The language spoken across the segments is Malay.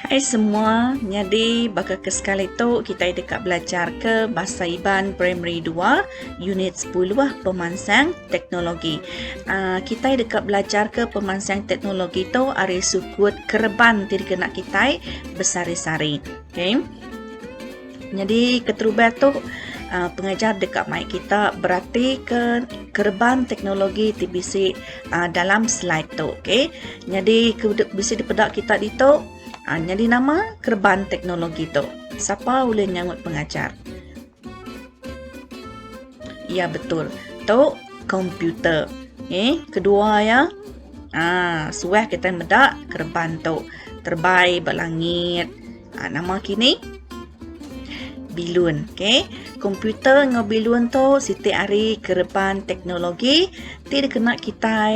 Hai semua, jadi baka ke sekali tu kita dekat belajar ke Bahasa Iban Primary 2 Unit 10 Pemansang Teknologi. Kita dekat belajar ke Pemansang Teknologi tu hari sukut kereban tiri kena kita besari-sari. Okay? Jadi keterubat tu pengajar dekat mic kita berarti ke kereban teknologi TBC dalam slide tu. Okay? Jadi bisa dipedak kita di tu. Jadi nama kereban teknologi tu. Siapa boleh nyanggut pengajar? Ya betul. Tu komputer. Kedua ya. Suah kita medak kereban tu. Terbai berlangit. Nama kini bilun. Komputer dengan bilun tu siti hari kereban teknologi tidak kena kita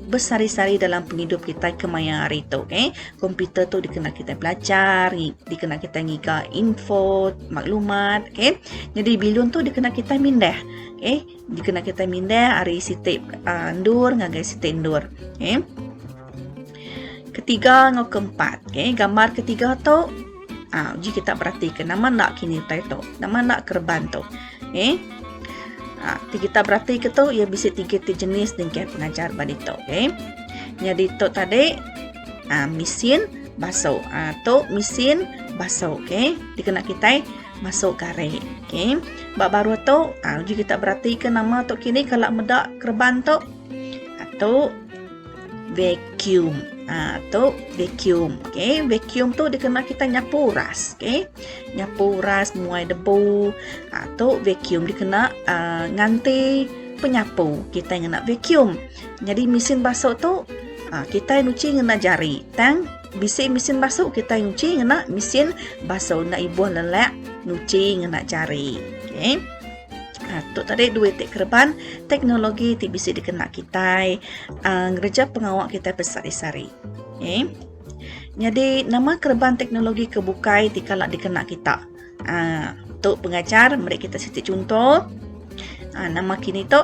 bersari-sari dalam penghidup kita kemaya hari tu. Komputer tu dikena kita belajar, dikena kita ngiga info, maklumat. Jadi bilun tu dikena kita mindah. Dikena kita mindah hari siti ndur ngagai siti ndur. Ketiga dengan keempat. Gambar ketiga tu uji kita perhatikan nama nak kini tu, nama nak kereban tu. Kita perhatikan tu ia bisa tiga jenis dengan pengajar badi tu. Jadi tu tadi mesin basuh. Tu mesin basuh. Dikena kita masuk garis. Baru tu uji kita perhatikan nama tu kini kalau medak kereban tu atau vacuum. Atau vacuum. Vacuum tu dikena kita nyapu ras. Nyapu ras muai debu. Atau vacuum dikena nganti penyapu. Kita nak vacuum. Jadi mesin basuh tu kita nyuci ngena jari. Tang bisi mesin basuh kita nyuci ngena mesin basuh. Nak ibu lelak nyuci ngena jari. Tu tadi dua kereban teknologi ti bisa dikena kita ngerja pengawak kita bersari-sari. Jadi nama kereban teknologi kebukai ti kala dikena kita. Tu pengajar mari kita siti contoh. Nama kini tu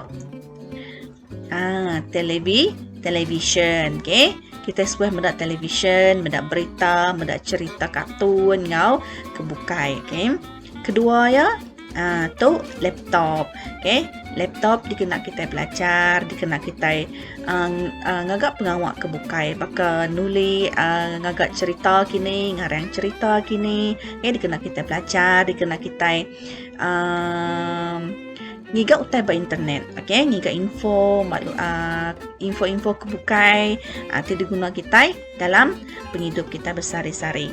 television. Kita sudah mendak television, mendak berita, mendak cerita kartun ngau kebukai. Kedua ya tu laptop. Laptop dikena kita belajar, dikena kita ngagak pengawak kebukai, baka nuli ngagak cerita kini, ngarang cerita kini. Dikena kita belajar, dikena kita ngiga utai ba internet. Ngiga info, info kebukai ti diguna kita dalam penghidup kita bersari-sari.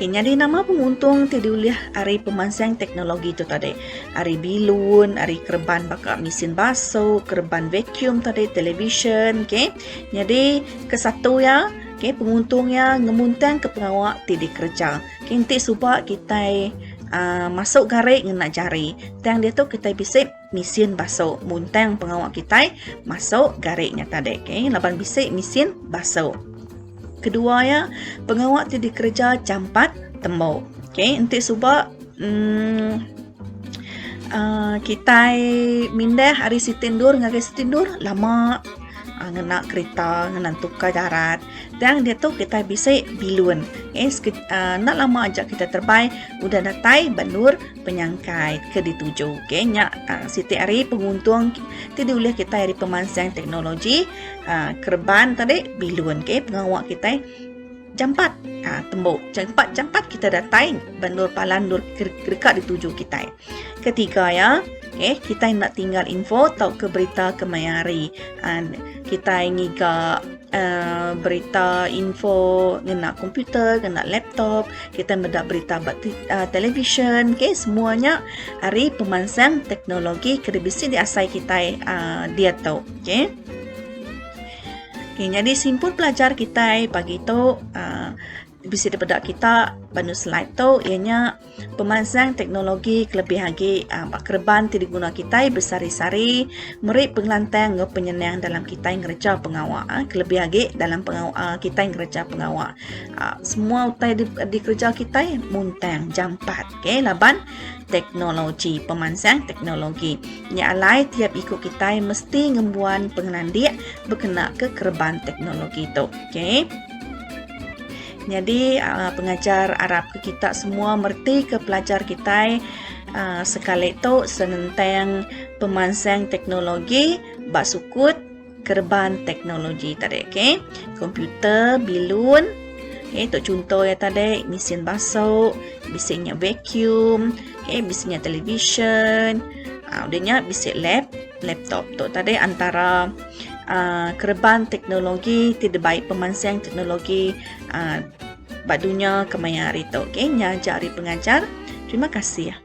Jadi nama penguntung ti diuliah hari pemansang teknologi tu tadi. Hari bilun, hari kereban baka mesin basuh, kereban vacuum tadi, television. Jadi ke satu ya, penguntung ya ngemuntang ke pengawak ti dikerja. Kinti subak kita masuk garik ngena jari. Tang dia tu kita bisik mesin basuh. Muntang pengawak kita masuk gariknya tadi. Laban bisik mesin basuh. Kedua ya, pengawak ti dikerja campat tembok. Nanti subak kita mindah hari sitindur ngagai sitindur lama ngena kereta, ngena tukar darat. Dan dia tu kita bisa bilun. Nak lama ajak kita terbai, udah datai bandur penyangkai ke dituju. Siti hari penguntung ti diuliah kita hari pemansang teknologi kereban tadi bilun. Pengawak kita jampat tembok. Jampat kita datai bandur palandur dekat dituju kita. Ketiga ya, kita nak tinggal info tau ke berita ke mayari. Kita ngiga berita info ngena komputer, ngena laptop, kita mendak berita television. Semuanya hari pemansang teknologi kedebisi diasai kita dia tahu. Jadi simpul pelajar kita pagi tu bisa dipedak kita banu slide tu ianya pemansang teknologi kelebih lagi kereban ti diguna kita bersari-sari meri penglantang ngau penyenang dalam kita ngerja pengawak kelebih lagi dalam pengawak kita ngerja pengawak semua utai di kerja kita muntang jampat laban teknologi pemansang teknologi nya alai tiap ikut kita mesti ngembuan pengelandik berkena ke kereban teknologi tu. Jadi pengajar Arab kita semua merti ke pelajar kita sekali tu senentang pemansang teknologi bak sukut kerban teknologi tadi, okey. Komputer, bilun, okey, tu contoh ya tadi, mesin basuh, bisiknya vacuum, okey, bisiknya television, udahnya bisik laptop tu tadi antara kerban teknologi tidak baik pemansang teknologi bak dunia kemaya hari tu, okey, nya jari pengajar. Terima kasih ya.